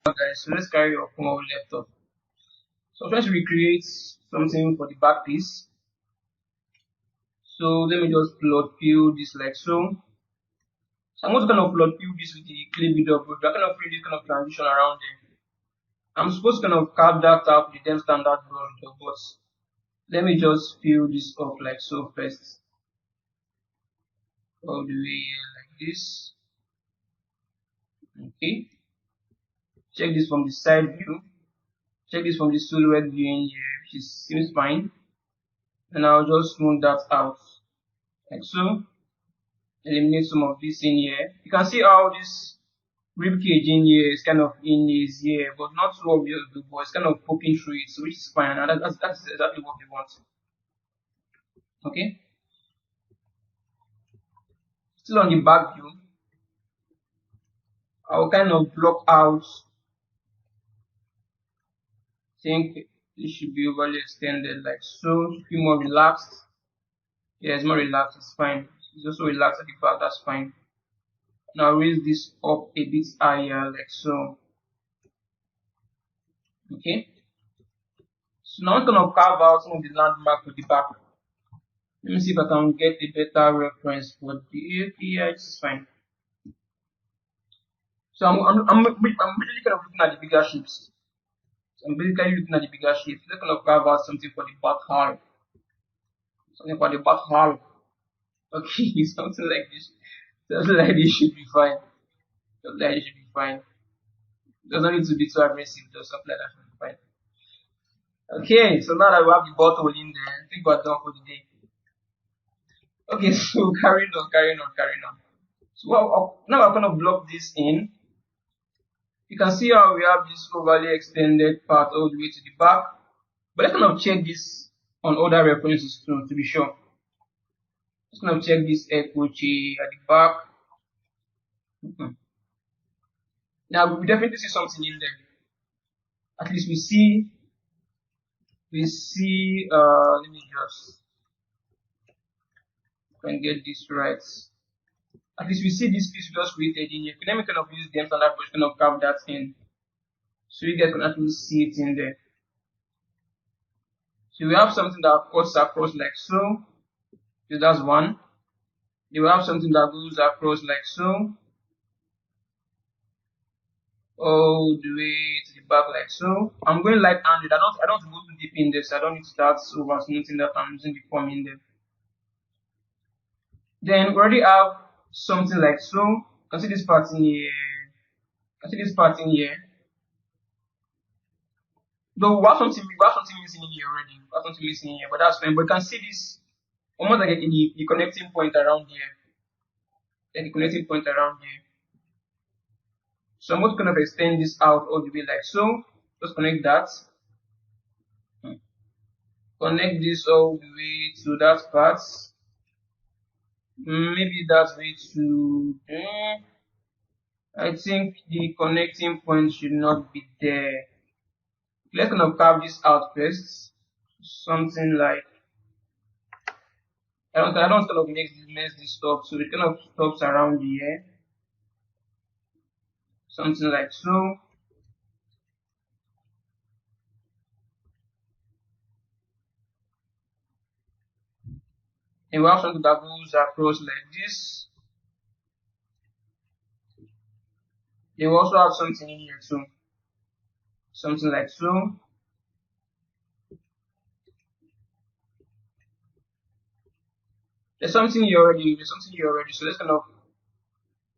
Guys, so let's carry on from where we left off. So I'm trying to recreate something for the back piece. So let me just plot fill this like so. So I'm going to kind of plot fill this with the clay builder, but we're kind of create this kind of transition around there. I'm supposed to kind of carve that out with the damn standard brush, but let me just fill this up like so first. All the way like this. Okay. Check this from the side view. Check this from the silhouette view in here, which seems fine. And I'll just smooth that out like so. Eliminate some of this in here. You can see how this rib cage in here is kind of in his here, but not too obvious, but it's kind of poking through it, so which is fine, and that's exactly what we want. Okay. Still on the back view, I'll kind of block out. Think it should be overly extended like so. Should be more relaxed. Yeah, it's more relaxed. It's fine. It's also relaxed at the back. That's fine. Now raise this up a bit higher like so. Okay. So now I'm gonna carve out some of the landmark for the back. Let me see if I can get a better reference for the yeah, this is fine. So I'm really kind of looking at the bigger shapes. So I'm basically looking at the bigger shapes. Let's kind of carve out something for the back half. Something for the back half. Okay, something like this. Something like this should be fine. Something like this should be fine. It doesn't need to be too aggressive, though. Something like that should be fine. Okay, so now that we have the bottle in there, I think we're done for the day. Okay, so carrying on. So now I'm gonna block this in. You can see how we have this overly extended part all the way to the back. But let's kind of check this on other references too, to be sure. Let's kind of check this echoche at the back. Now we definitely see something in there. At least we see let me just get this right. At least we see this piece just created in here. Let me kind of use the standard brush kind of carve that in. So you guys can actually see it in there. So we have something that cuts across like so. So that's one. Then we have something that goes across like so. All the way to the back like so. I'm going light-handed. I don't go too deep in this. I don't need to start over smoothing that I'm using the form in there. Then we already have something like so. You can see this part in here. You can see this part in here. Though we have something missing in here already. We have something missing in here, but that's fine. But you can see this almost like the connecting point around here. Then the connecting point around here. So I'm going to kind of extend this out all the way like so. Just connect that. Connect this all the way to that part. Maybe that way to I think the connecting point should not be there. Let's kind of carve this out first. Something like I don't kind of mess this up, so it kind of stops around here. Something like so. And we have something that goes across like this. Then we also have something in here too. Something like so. There's something here already. So let's kind of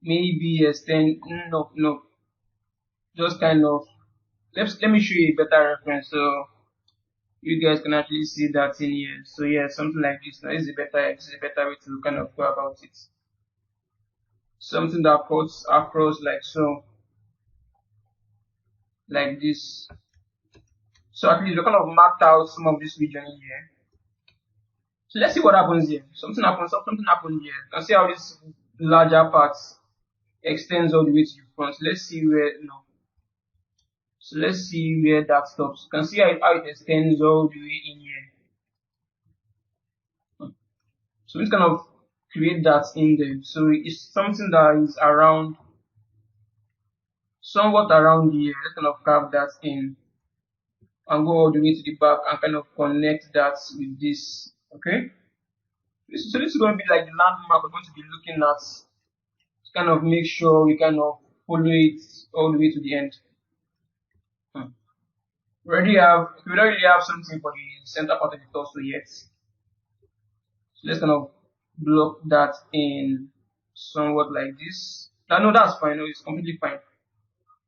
maybe extend. No. Just kind of. Let me show you a better reference so you guys can actually see that in here. So yeah, something like this. Now this is a better way to kind of go about it. Something that cuts across like so. Like this. So at least we kind of marked out some of this region in here. So let's see what happens here. Something happens here. You can see how this larger part extends all the way to the front. So let's see where So let's see where that stops. You can see how it extends all the way in here. So let's kind of create that in there. So it's something that is around somewhat around here. Let's kind of carve that in and go all the way to the back and kind of connect that with this. Okay. So this is going to be like the landmark we're going to be looking at to kind of make sure we kind of follow it all the way to the end. We don't really have something for the center part of the torso yet. So let's kind of block that in somewhat like this. No, that's fine. No, it's completely fine.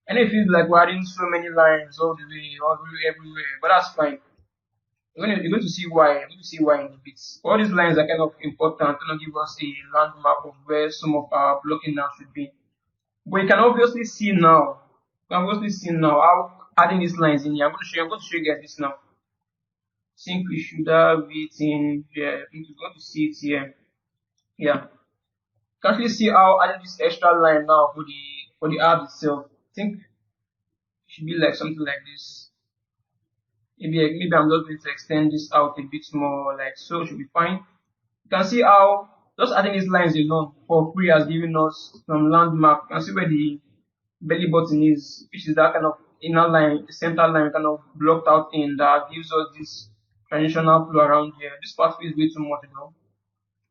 And it feels like we're adding so many lines all the way, everywhere, but that's fine. You're going to see why. You're going to see why in a bit. All these lines are kind of important, kind of give us a landmark of where some of our blocking now should be. But you can obviously see now. How adding these lines in here. I'm going to show you guys this now. I think we should have it in here. We're going to see it here. Yeah. You can actually see how adding this extra line now for the app itself. I think it should be like something like this. Maybe I'm just going to extend this out a bit more, like so. Should be fine. You can see how just adding these lines alone for free has given us some landmark. You can see where the belly button is, which is that kind of inner line, the center line kind of blocked out in that gives us this transitional flow around here. This part feels way too much though.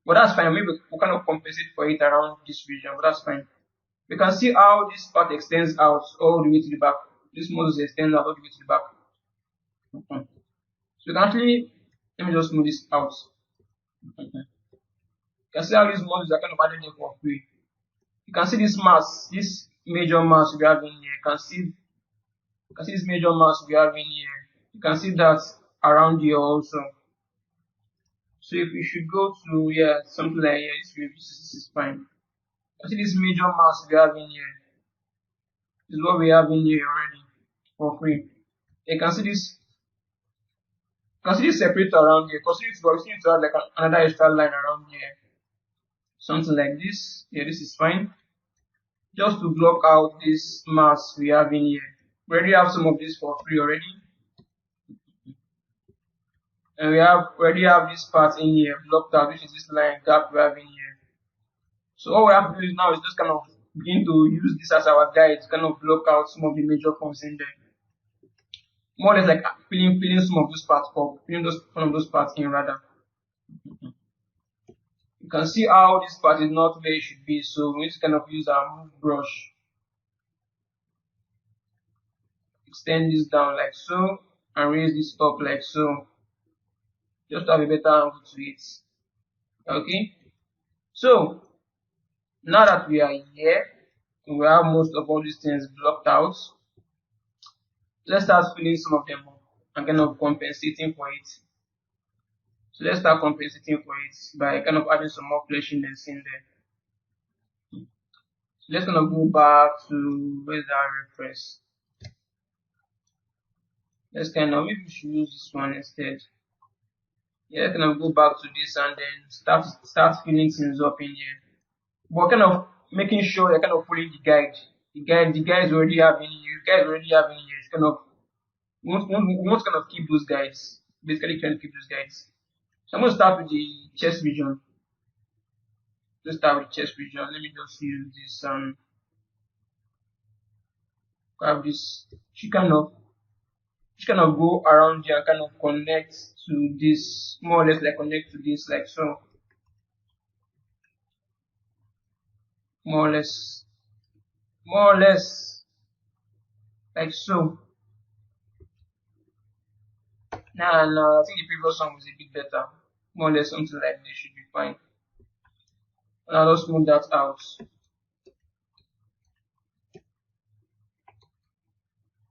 But that's fine. Maybe we'll kind of compensate for it around this region, but that's fine. You can see how this part extends out all the way to the back. This muscle extends out all the way to the back. So you can actually, let me just move this out. You can see how these muscles are kind of added in for free. You can see this mass, this major mass we have in here. You can see this major mass we have in here. You can see that around here also. So if we should go to something like here, this is fine. You can see this major mass we have in here. This is what we have in here already for free. You can see this. Consider separator around here. Consider to have like another extra line around here. Something like this. Yeah, this is fine. Just to block out this mass we have in here. We already have some of this for free already. And we already have this part in here blocked out, which is this line gap we have in here. So all we have to do now is just kind of begin to use this as our guide to kind of block out some of the major forms in there. More or less like filling some of those parts up, filling one of those parts in rather. You can see how this part is not where it should be, so we need to kind of use our move brush. Extend this down like so, and raise this up like so. Just to have a better angle to it. Okay? So, now that we are here, we have most of all these things blocked out. Let's start filling some of them up and kind of compensating for it. So let's start compensating for it by kind of adding some more fleshiness in there. So let's kind of go back to where's our reference. Let's kind of maybe we should use this one instead. Yeah, let's kind of go back to this and then start filling things up in here. But kind of making sure you're kind of following the guide. The guys already have in here. You guys already have in here. It's kind of we want to kind of keep those guides. Basically trying to keep those guides. So I'm going to start with the chest region. Let's start with chest region. Let me just use this grab this. She kind of go around here and kind of connect to this, more or less like connect to this like so. More or less like so. Now I think the previous one was a bit better. More or less something like this should be fine. And I'll just move that out.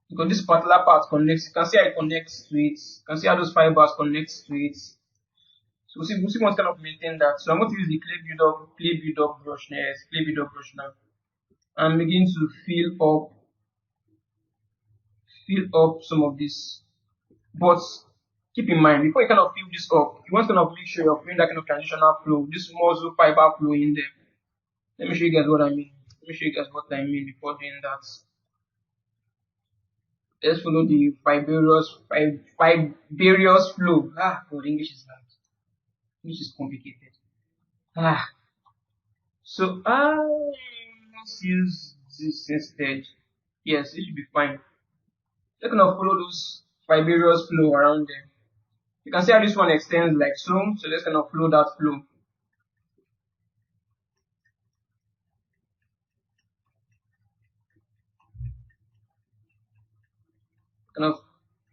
Because this particular part connects, you can see how it connects to it. You can see how those fibers connect to it. So we'll see what's kind of maintain that. So I'm going to use the clay build up brush now. And begin to fill up some of this. But keep in mind, before you kind of fill this up, you want to kind of make sure you're feeling that kind of transitional flow, this muscle fiber flow in there. Let me show you guys what I mean. Before doing that. Let's follow the fibrous flow. God, English is hard. English is complicated. So let's use this instead. Yes, it should be fine. Just kind of follow those fibrous flow around there. You can see how this one extends like so. So let's kind of follow that flow.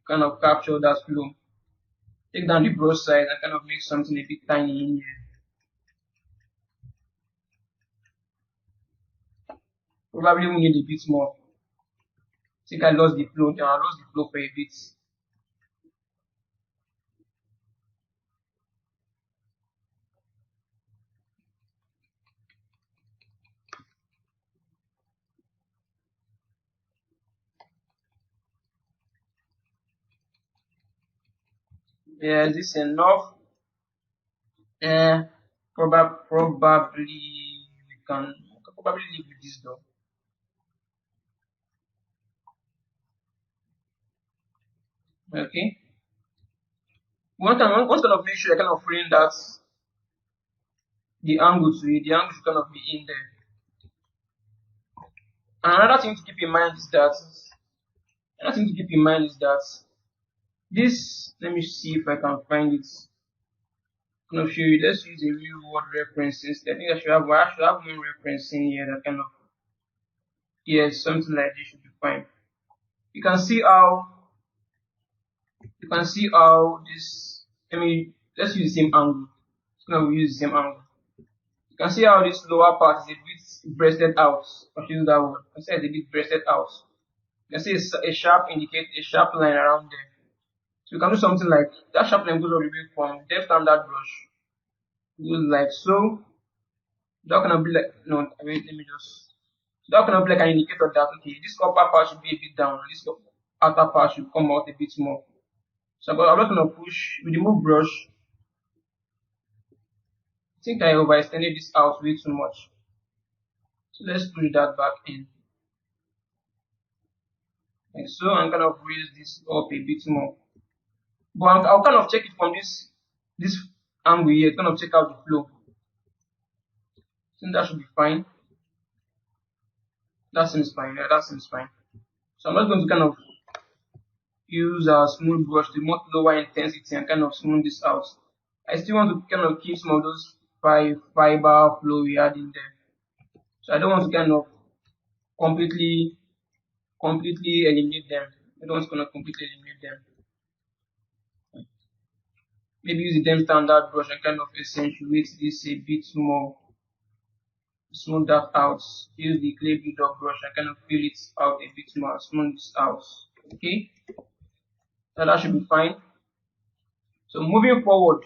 Kind of capture that flow. Take down the brush size and kind of make something a bit tiny in here. Probably we need a bit more. I think I lost the flow. I lost the flow for a bit. Yeah, is this enough? Probably we can probably live with this though. Okay. One kind of make sure I kind of frame that the angle to it. The angle should kind of be in there. And another thing to keep in mind is that this. Let me see if I can find it. Kind of show you. Let's use a real world reference instead. I think I should have one reference in here that kind of, yes, something like this should be fine. You can see how this. Let's use the same angle. We use the same angle. You can see how this lower part is a bit breasted out. I should use that word. You can see it's a bit breasted out. You can see a sharp line around there. So you can do something like that. Sharp line goes all the way from depth standard brush. Goes like so. That can be like, no, wait, let me just. That can be like an indicator that okay, this upper part should be a bit down, this outer part should come out a bit more. So I'm just gonna push with the move brush. I think I overextended this out way too much. So let's push that back in. And so I'm kind of raise this up a bit more. But I'll kind of check it from this angle here, kind of check out the flow. I think that should be fine. That seems fine. Yeah, that seems fine. So I'm just going to kind of use a smooth brush to much lower intensity and kind of smooth this out. I still want to kind of keep some of those fiber flow we had in there. So I don't want to kind of completely eliminate them. I don't want to completely eliminate them. Maybe use the dem standard brush and kind of accentuate this a bit more. Smooth that out. Use the clay build-up brush and kind of fill it out a bit more. Smooth this out. Okay, so that should be fine. So moving forward,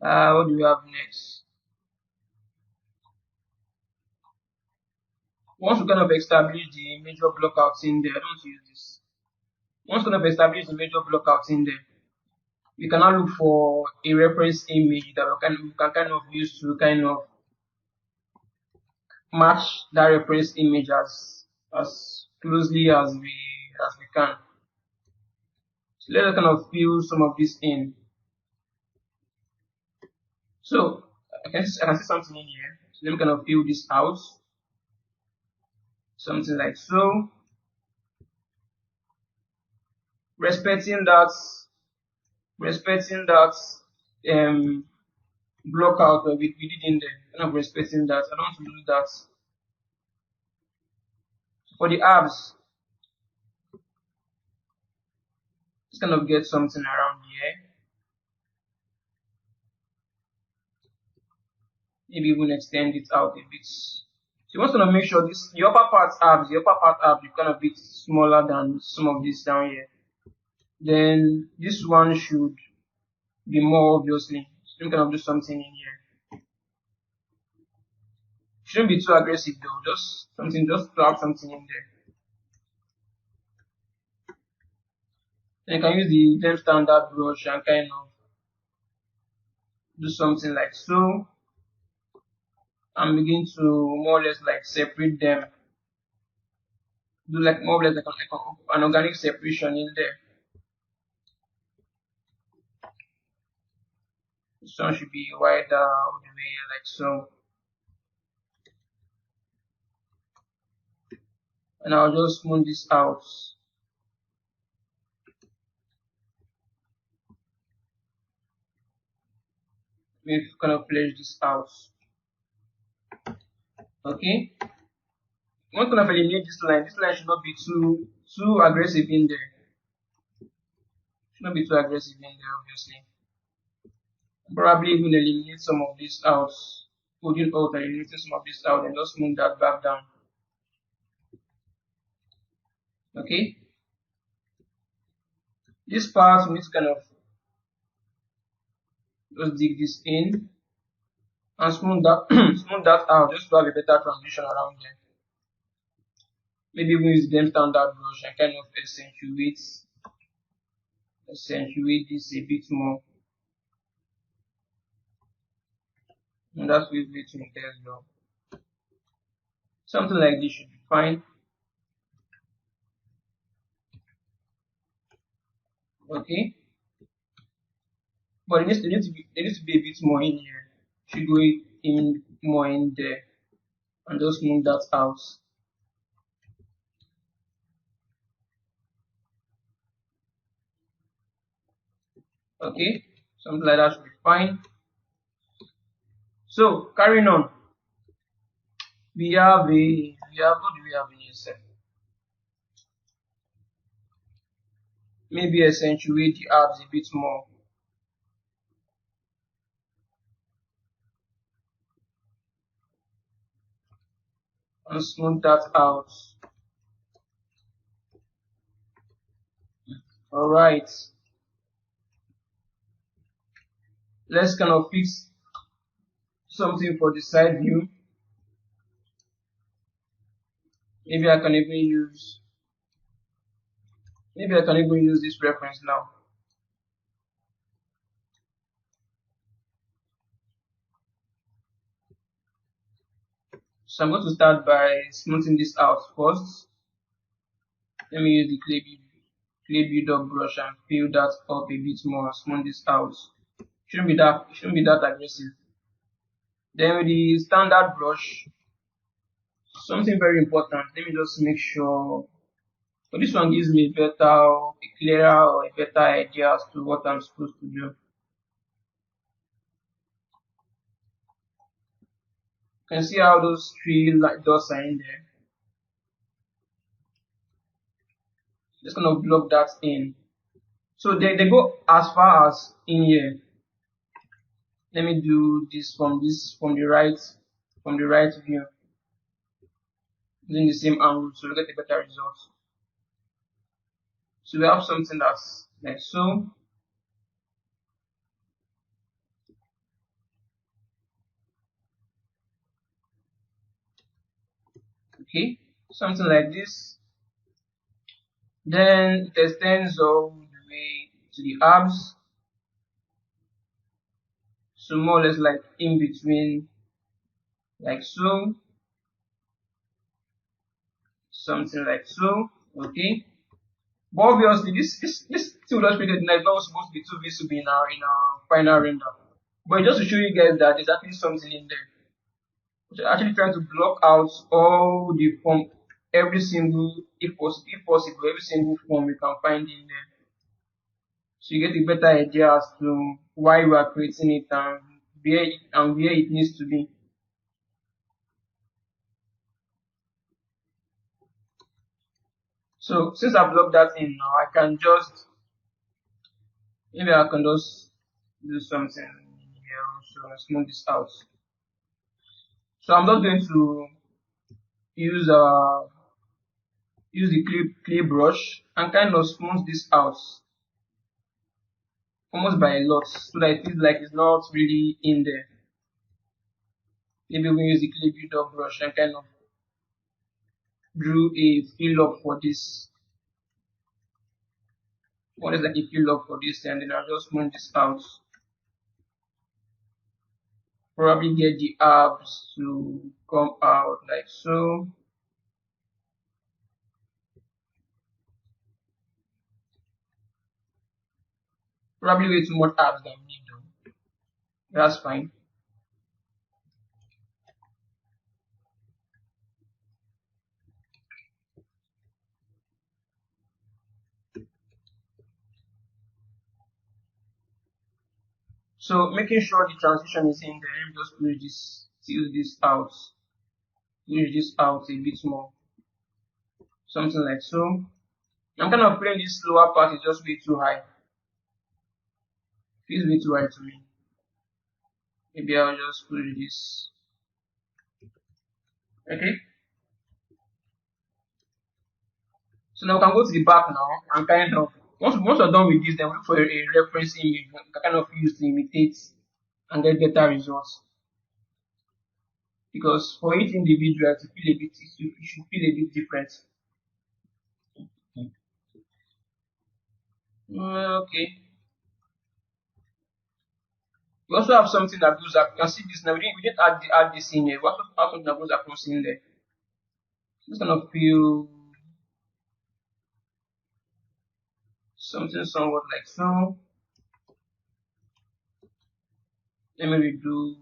what do we have next? Once we kind of establish the major blockouts in there, I don't use this. Once we kind of establish the major blockouts in there, we can now look for a reference image that we can kind of use to kind of match that reference image as closely as we can. So let's kind of fill some of this in. So I can see something in here. So let me kind of fill this out. Something like so. Respecting that block out that we did in there. Kind of respecting that. I don't want to lose that. For the abs, just kind of get something around here. Maybe even extend it out a bit. So you want to make sure the upper part abs is kind of a bit smaller than some of this down here. Then this one should be more obviously. So you can do something in here. Shouldn't be too aggressive though. Just to have something in there. Then you can use the dem standard brush and kind of do something like so. And begin to more or less like separate them. Do like more or less like an organic separation in there. This one should be wider all the way like so. and I'll just smooth this out. We've kind of flesh this out. Okay. I'm going to eliminate this line. This line should not be too aggressive in there. Should not be too aggressive in there, obviously. Probably even eliminate some of this out. Putting out and eliminating some of this out and just smooth that back down. Okay. This part we need to kind of just dig this in and smooth that smooth that out just to have a better transition around there. Maybe we use them standard brush and kind of accentuate this a bit more. And that's with it in there as well. Something like this should be fine. Okay. But there needs to be a bit more in here. Should go in more in there and just move that out. Okay, something like that should be fine. So carrying on, we have what do we have in here, sir? Maybe accentuate the abs a bit more. And smooth that out. Alright. Let's kind of fix something for the side view. Maybe I can even use this reference now. So I'm going to start by smoothing this out first. Let me use the clay build-up brush and fill that up a bit more and smooth this out. Shouldn't be that aggressive. Then with the standard brush, something very important. Let me just make sure. So this one gives me a clearer or a better idea as to what I'm supposed to do. You can see how those three dots are in there. Just gonna block that in. So they go as far as in here. Let me do this from the right view. Using the same angle so we get a better result. So we have something that's like so. Okay, something like this. Then it extends all the way to the abs. So more or less like in between, like so. Something like so. Okay. But obviously this tool that's created now is not supposed to be too visible in our final render. But just to show you guys that there's actually something in there. Which are actually trying to block out all the form, every single, if possible, every single form we can find in there. So you get a better idea as to why we are creating it and where it needs to be. So since I've blocked that in now, I can just do something here also and smooth this out. So I'm not going to use the clay brush and kind of smooth this out almost by a lot so that it feels like it's not really in there. Maybe we use the clay build-up brush and kind of drew a fill up for this. What is like a fill up for this, and then I'll just smooth this out. Probably get the abs to come out like so. Probably way too much abs than me though. That's fine. So making sure the transition is in there, let me just push this, tilt this out, push this out a bit more, something like so. I'm kind of feeling this lower part is just way too high. Feels way too high to me. Maybe I'll just push this. Okay. So now we can go to the back now and kind of once we're done with this, then we look for a reference image we can kind of use to imitate and get better results. Because for each individual to feel a bit, it should feel a bit different. Okay. We also have something that goes up. You can see this now. We didn't add this in here. We also have something that goes across in there. Just kind of feel something somewhat like so. Let me redo.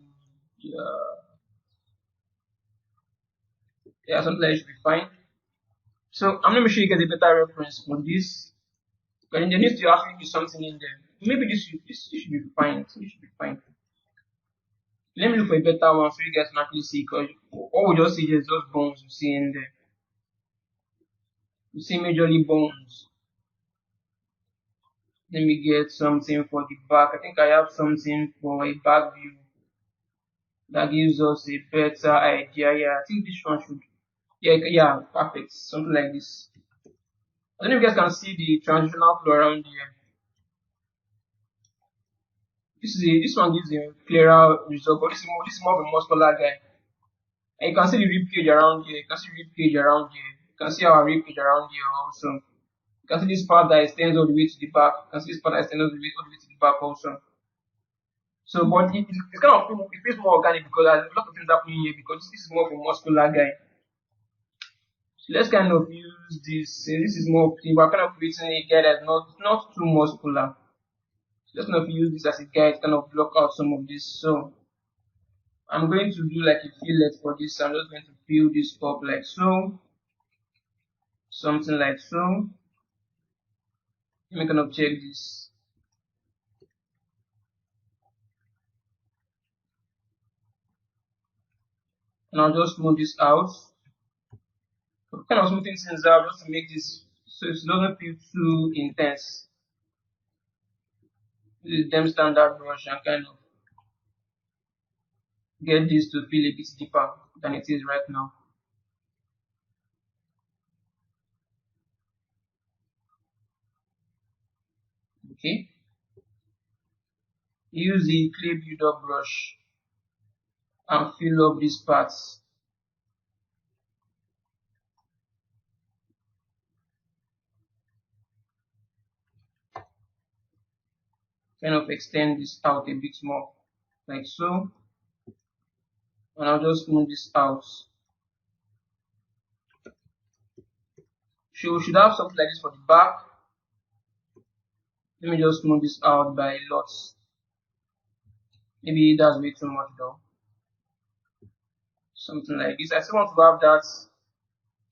Yeah, something like that should be fine. So I'm not sure you get a better reference for this. But then there needs to actually be something in there. Maybe this should be fine. This should be fine. Let me look for a better one so you guys can actually see, because all we just see is just bones you see in there. You see majorly bones. Let me get something for the back. I think I have something for a back view that gives us a better idea. Yeah, I think this one should. Yeah, perfect. Something like this. I don't know if you guys can see the transitional flow around here. This one gives a clearer result, but this is more of a muscular guy. And you can see the rib cage around here. You can see rib cage around here. You can see our rib cage around here also. You can see this part that extends all the way to the back. You can see this part that extends all the way to the back also. So, but it's kind of it feels more organic because there's a lot of things happening here because this is more of a muscular guy. So let's kind of use this. This is more we're kind of creating a guy that's not too muscular. So let's kind of use this as a guide to kind of block out some of this. So I'm going to do like a fillet for this. I'm just going to fill this up like so. Something like so. Let me kind of check this. And I'll just move this out. So kind of smoothing things out just to make this so it doesn't feel too intense. This is them standard brush and kind of get this to feel a bit deeper than it is right now. Okay. Use the clay build-up brush and fill up these parts. Kind of extend this out a bit more, like so. And I'll just move this out. So we should have something like this for the back. Let me just move this out by a lot. Maybe that's way too much though. Something like this. I still want to have that.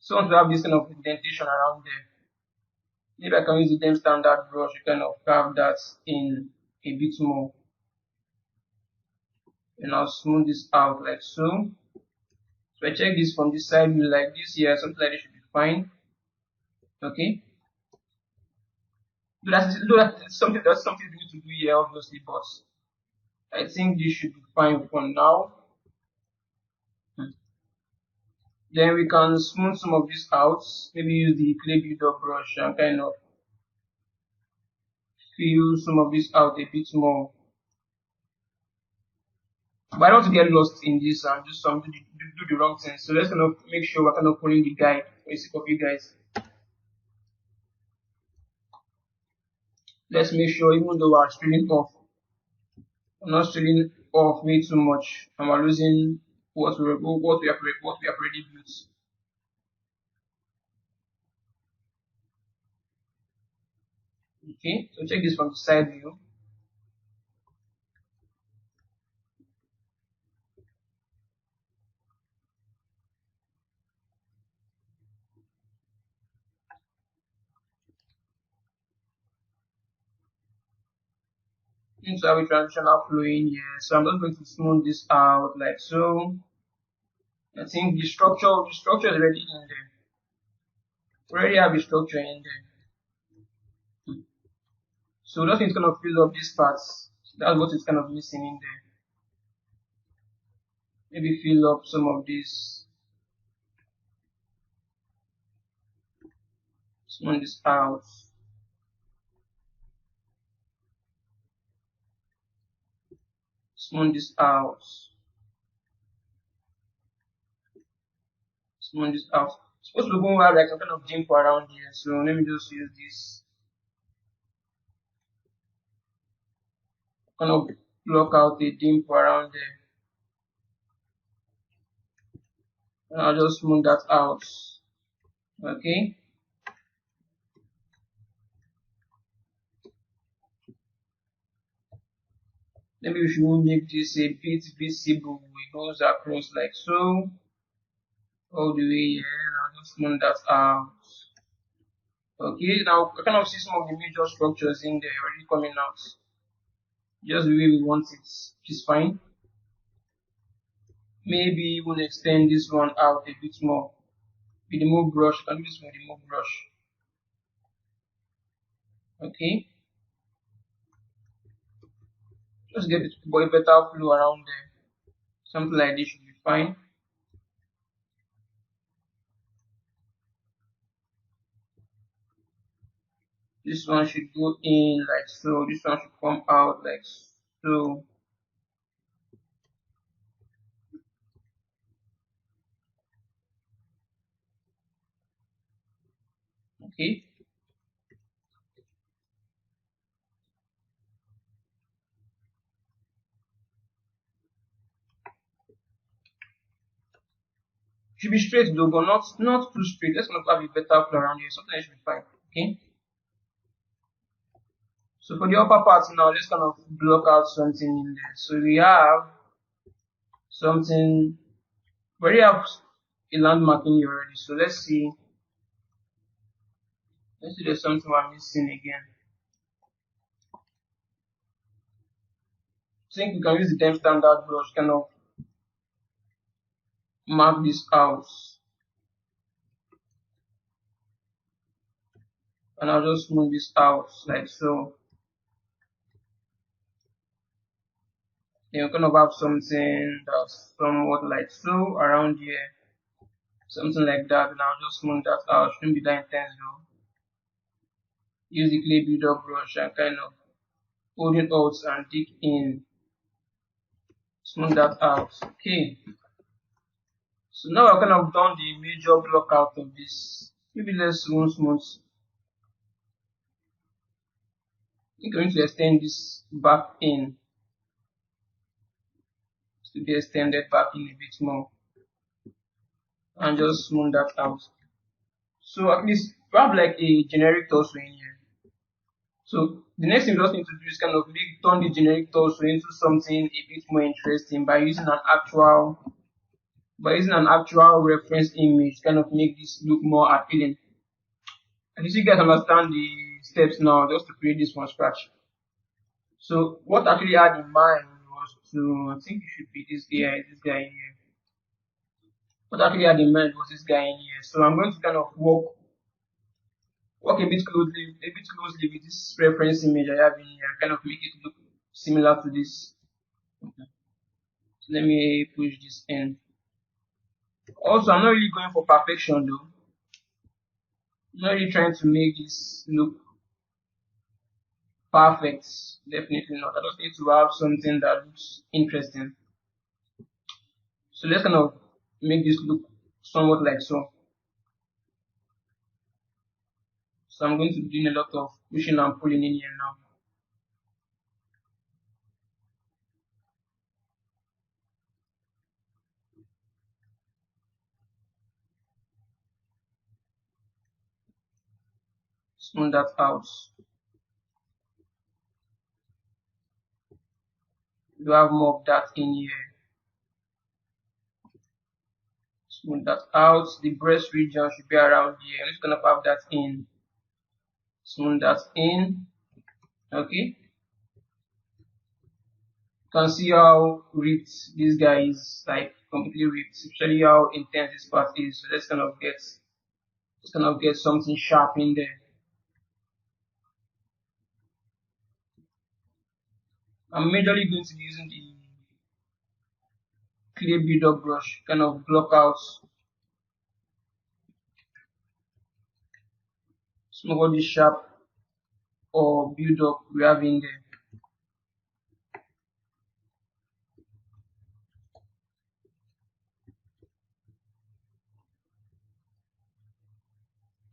Still want to have this kind of indentation around there. Maybe I can use the damn standard brush to kind of carve that in a bit more. And I'll smooth this out like so. So I check this from this side view like this here, something like this should be fine. Okay. That's something we need to do here obviously, but I think this should be fine for now. Then we can smooth some of this out. Maybe use the clay builder brush and kind of fill some of this out a bit more. But I don't want to get lost in this and do the wrong thing. So let's kind of make sure we're kind of following the guide for the sake of you guys. Let's make sure even though we're streaming off, we're not streaming off way too much and we're losing what we have already built. Okay, so check this from the side view. into have a transitional flow in here. So I'm just going to smooth this out like so. I think the structure is already in there. We already have a structure in there. So just need to kind of fill up these parts. That's what is kind of missing in there. Maybe fill up some of this. Smooth this out. Smooth this out. Smooth this out. Supposed to go have like some kind of jump around here. So let me just use this. Kind of block out the dimp around there. And I'll just smooth that out. Okay. Maybe we should make this a bit visible. It goes across like so. All the way here. And I'll just smooth that out. Okay. Now I kind of see some of the major structures in there already coming out. Just the way we want it, which is fine. Maybe we'll extend this one out a bit more with the move brush. Can do this with the move brush. Okay, just get it for a better flow around there. Something like this should be fine. This one should go in like so. This one should come out like so. Okay. Should be straight though, but not too straight. Let's not have a better flow around here. Something should be fine. Okay. So for the upper part now, let's kind of block out something in there. So we have something. We already have a landmark in here already. So let's see. Let's see there's something I'm missing again. I think we can use the temp standard brush kind of mark this out. And I'll just move this out like so. Then we kind of have something that's somewhat like so around here. Something like that. And I'll just move that out. Shouldn't be that intense though. Use the clay builder brush and kind of hold it out and dig in. Smooth that out. Okay. So now I've kind of done the major block out of this. Maybe let's smooth. I'm going to extend this back in. To be extended back in a bit more. And just smooth that out. So at least we have like a generic torso in here. So the next thing we just need to do is kind of turn the generic torso into something a bit more interesting by using an actual reference image, kind of make this look more appealing. And you guys understand the steps now, just to create this from scratch. So what I actually had in mind was to, I think it should be this guy in here. What I actually had in mind was this guy in here. So I'm going to kind of work a bit closely with this reference image I have in here, kind of make it look similar to this. Okay. So let me push this in. Also, I'm not really going for perfection though. I'm not really trying to make this look perfect. Definitely not. I just need to have something that looks interesting. So let's kind of make this look somewhat like so. So I'm going to be doing a lot of pushing and pulling in here now. Smooth that out. You have more of that in here. Smooth that out. The breast region should be around here. I'm just gonna have that in. Smooth that in. Okay. You can see how ripped this guy is, like completely ripped, especially how intense this part is. So let's kind of get something sharp in there. I'm majorly going to be using the clear build-up brush, kind of block out some of the sharp or build-up we have in there.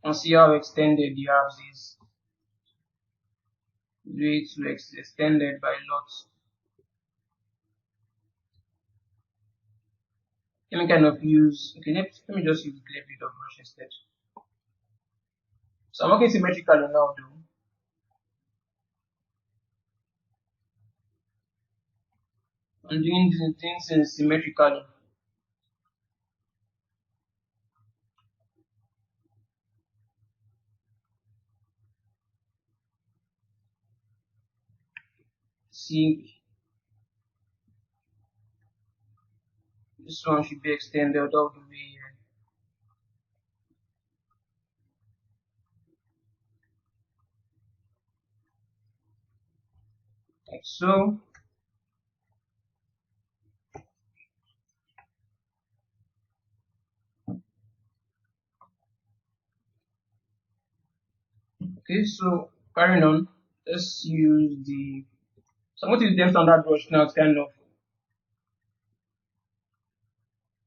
And see how extended the abs is. Way too extended by lots. Let me kind of use, okay, let me just use the clear build-up brush instead. So I'm working symmetrically now though. I'm doing things symmetrically. See, this one should be extended all the way here. Like so. Okay, so carrying on, let's use the, so I'm going to use the standard brush now to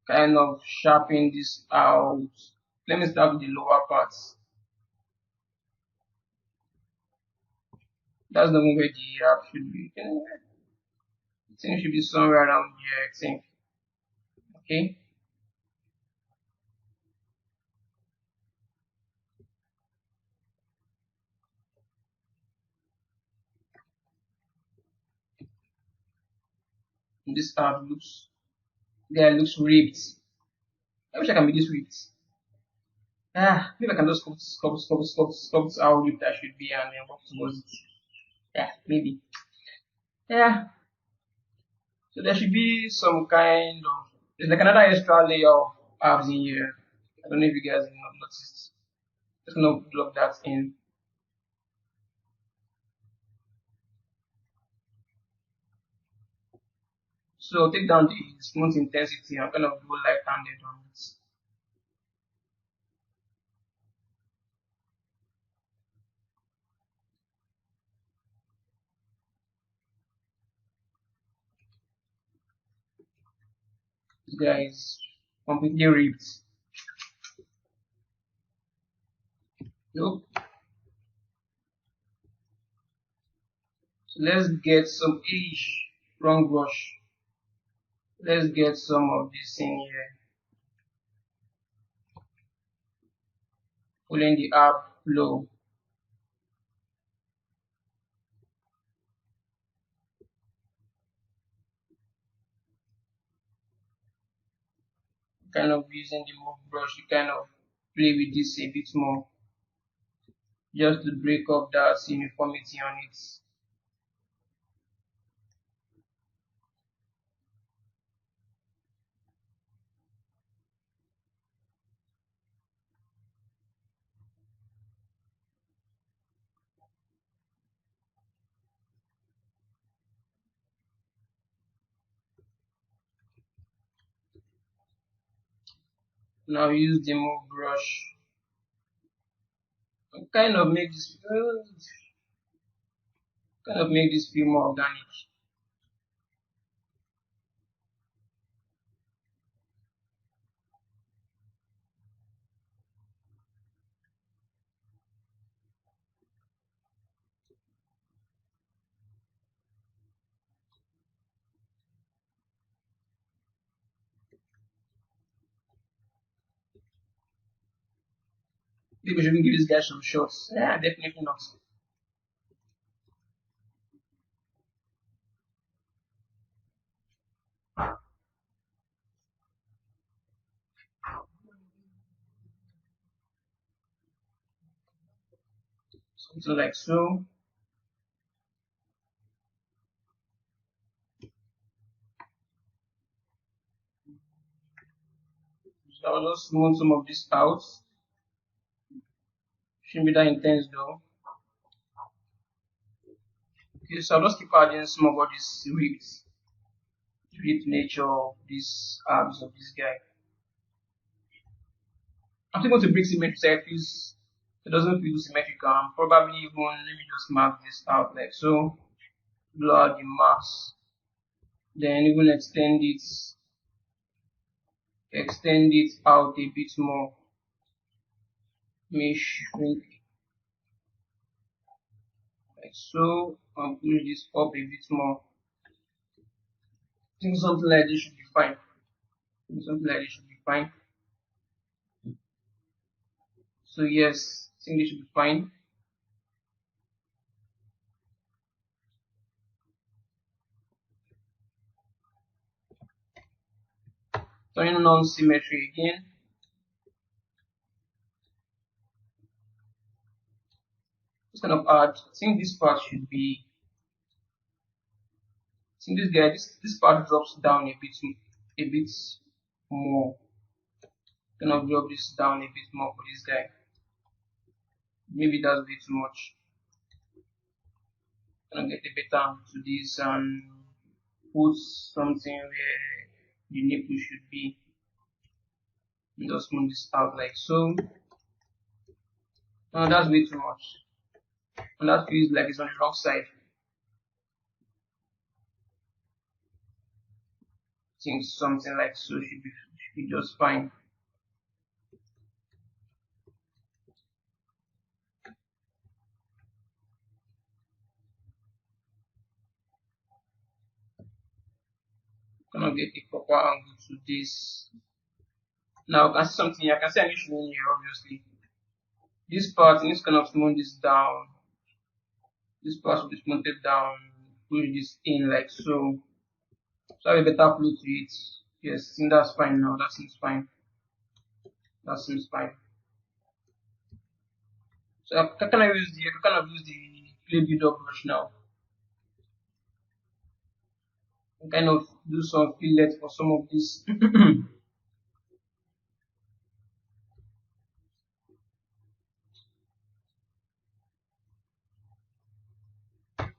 kind of sharpen this out. Let me start with the lower parts. That's the one where the app should be. I think it should be somewhere around here, I think. Okay. And this app looks, there looks ripped. I wish I can make this ripped. Maybe I can just sculpt how ripped that should be and then work towards it. Yeah, maybe. Yeah. So there should be some kind of, there's like another extra layer of abs in here. I don't know if you guys have noticed. Just gonna plug that in. So take down the smooth intensity and kind of go light-handed on it. This guy is completely ripped. Nope. So let's get some ish wrong brush. Let's get some of this in here. Pulling the ab low. Kind of using the move brush to kind of play with this a bit more. Just to break up that uniformity on it. Now use the move brush and kind of make this feel more organic. Maybe we should even give this guy some shots. Yeah, definitely not. Something like so. I'll just smooth some of this out. Shouldn't be that intense though. Okay, so I'll just keep adding some of all these ripped nature of these arms of this guy. I'm still going to bring symmetry so it doesn't feel symmetrical. And probably even let me just mark this out like so. Blur out the mass. Then even extend it out a bit more. May shrink like so, and push this up a bit more. I think something like this should be fine. So yes, I think this should be fine. Turning on symmetry again. Just kind of add. I think this part should be. I think this part drops down a bit more. Kind of drop this down a bit more for this guy. Maybe that's a bit too much. Gonna get a better to this and put something where the nipple should be. And just smooth this out like so. No, that's way too much. And that feels like it's on the wrong side. I think something like so should be just fine. Gonna get a proper angle to this. Now I can see something. I can see an issue in here obviously. This part needs kind of smooth this down. This part should be smoothed down. Push this in like so. So I have a better flow to it. Yes, I think that's fine now. That seems fine. So I can kind of use the clay builder brush now. And kind of do some fillet for some of this.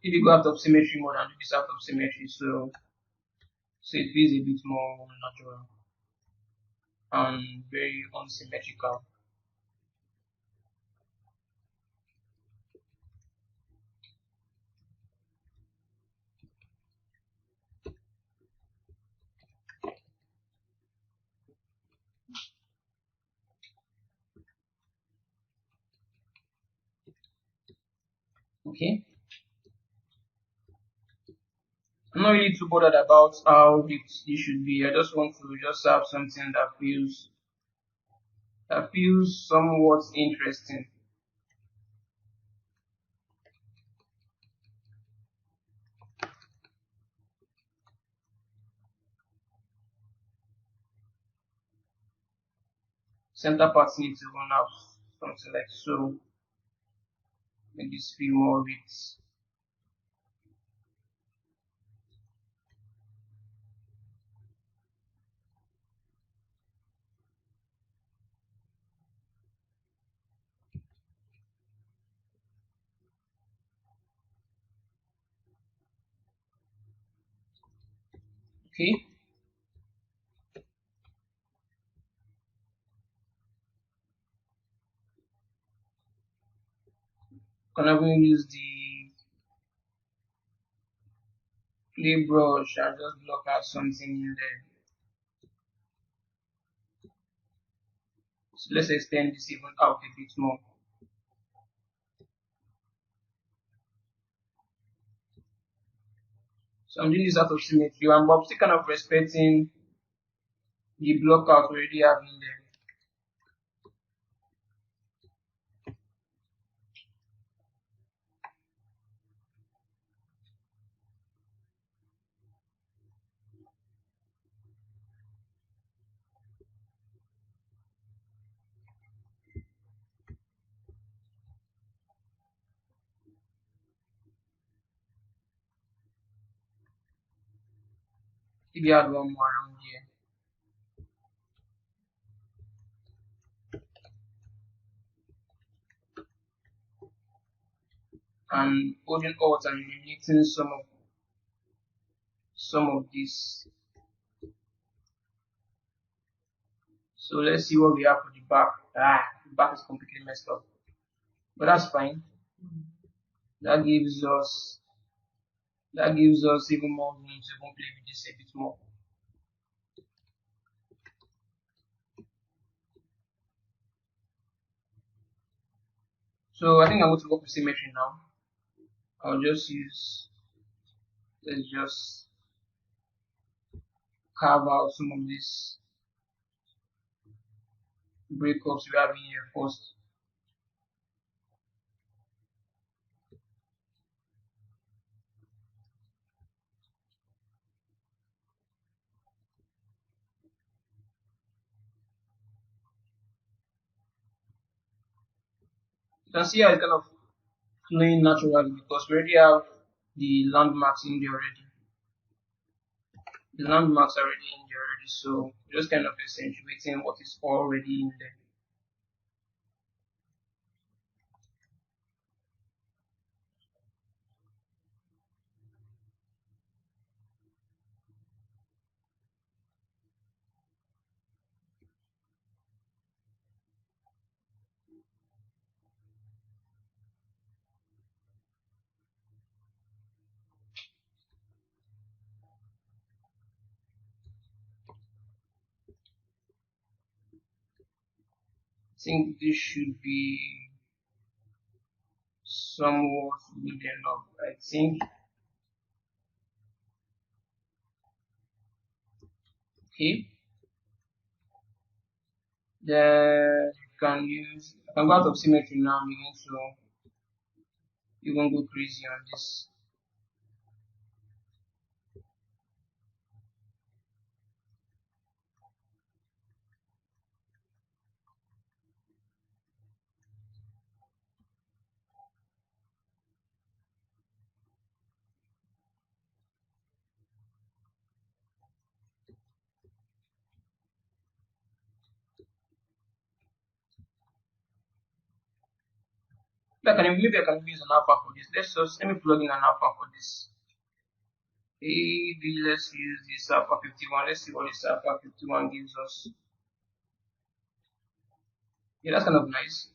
If you go out of symmetry mode and do this out of symmetry, so it feels a bit more natural and very unsymmetrical. Okay. I'm not really too bothered about how it should be. I just want to just have something that feels somewhat interesting. Center part needs to run out something like so. Make this feel more rich. Okay. Can even use the clay brush and just block out something in there. So let's extend this even out a bit more. So I'm doing this out of symmetry, and I'm still kind of respecting the block out we already have in there. Maybe add one more around here. and holding Alt and eliminating some of these. So let's see what we have for the back. The back is completely messed up, but that's fine. That gives us even more room to even play with this a bit more. So I think I'm going to work with symmetry now. I'll just use, let's just carve out some of these breakups we have in here first. You can see how it's kind of flowing naturally because we already have the landmarks in there already. The landmarks are already in there already, so just kind of accentuating what is already in there. I think this should be somewhat good enough. I think. Okay. Then I can go out of symmetry now and begin to even go crazy on this. Maybe I can use an alpha for this. Let me plug in an alpha for this. Maybe let's use this alpha 51. Let's see what this alpha 51 gives us. Yeah, that's kind of nice.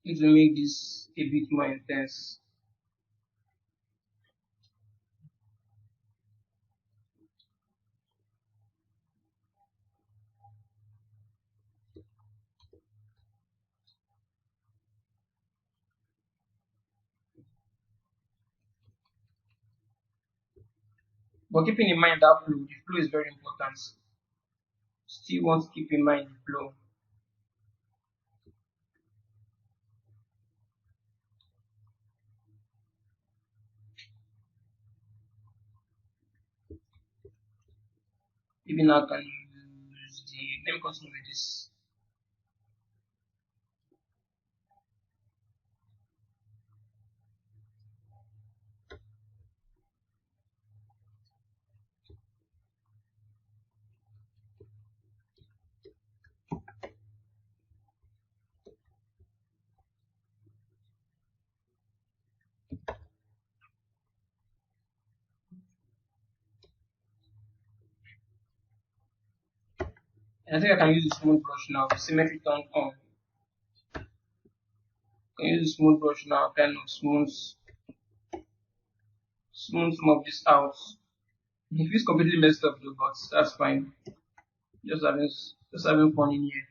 Need to make this a bit more intense. But keeping in mind that flow, the flow is very important. Still want to keep in mind the flow. Maybe now I can use let me continue with this. And I think I can use the smooth brush now. The symmetry turned on. I can use the smooth brush now, kind of smooth some of this out. It feels completely messed up though, but that's fine. Just having fun in here.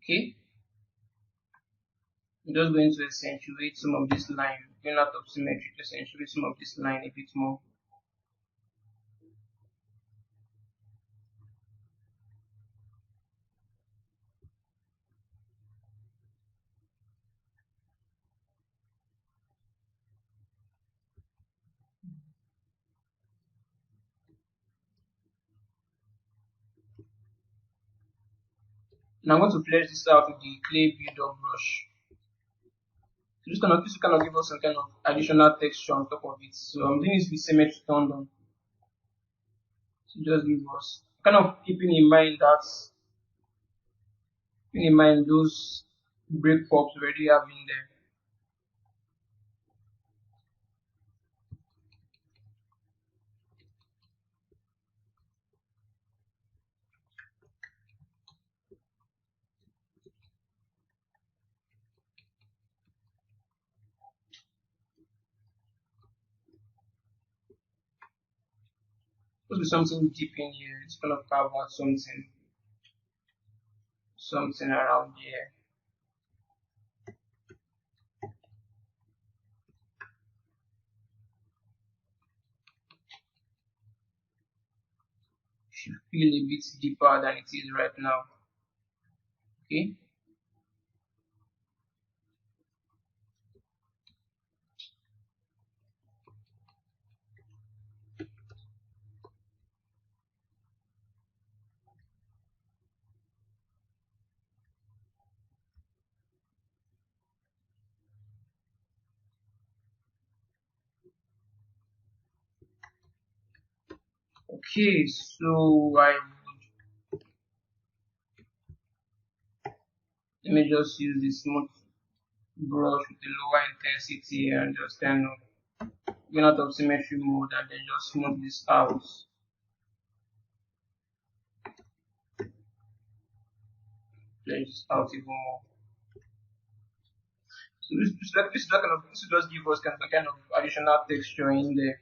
Okay, I'm just going to accentuate some of this line, going out of symmetry to accentuate some of this line a bit more. And I'm going to flesh this out with the clay build-up brush. So this kind of give us some kind of additional texture on top of it. So I'm doing this with symmetry turned on. So just give us kind of keeping in mind those break pops already have in there. Supposed to be something deep in here. It's gonna carve out something around here. Should feel a bit deeper than it is right now. Okay. Okay, so let me just use this smooth brush with a lower intensity and just kind of going out of symmetry mode and then just smooth this out. Flesh this out even more. So this will just give us kind of additional texture in there.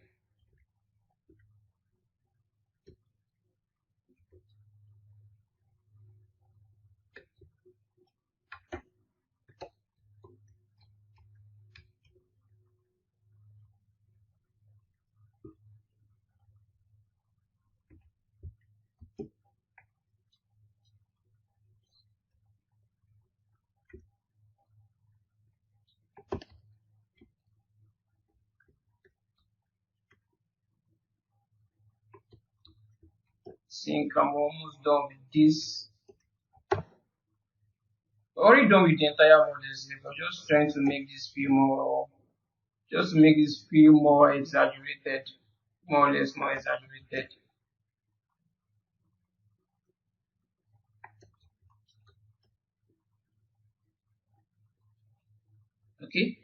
Think I'm almost done with this. Already done with the entire model, but just trying to make this feel more, just to make this feel more exaggerated, more or less more exaggerated. Okay,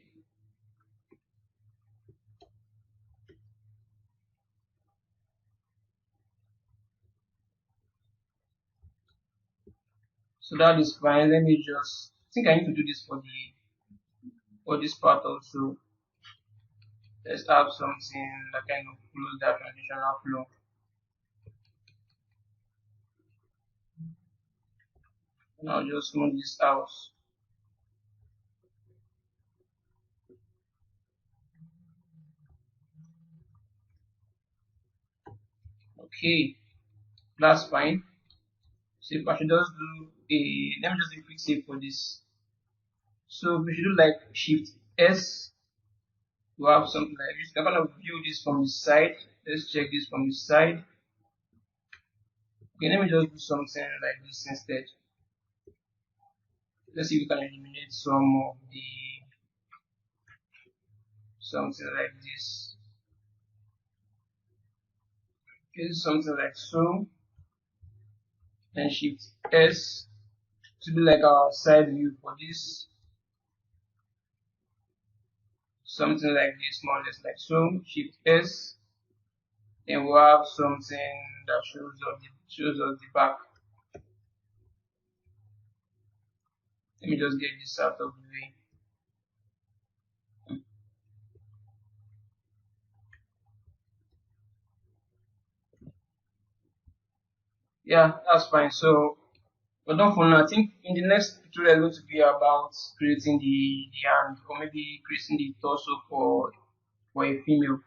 so that is fine. Let me just, I think I need to do this for this part also. Let's have something that kind of follows that transitional flow. Now just smooth this out. Okay, that's fine. So if I should just do let me just do a quick save for this. So we should do like Shift S to have something like this. I'm gonna view this from the side. Let's check this from the side. Okay, let me just do something like this instead. Let's see if we can eliminate some of the something like this. Okay, something like so. Then Shift S to be like our side view for this. Something like this, more or less like so. Shift S. Then we'll have something that shows us the back. Let me just get this out of the way. Yeah, that's fine. So But not for now. I think in the next tutorial is going to be about creating the hand, or maybe creating the torso for a female.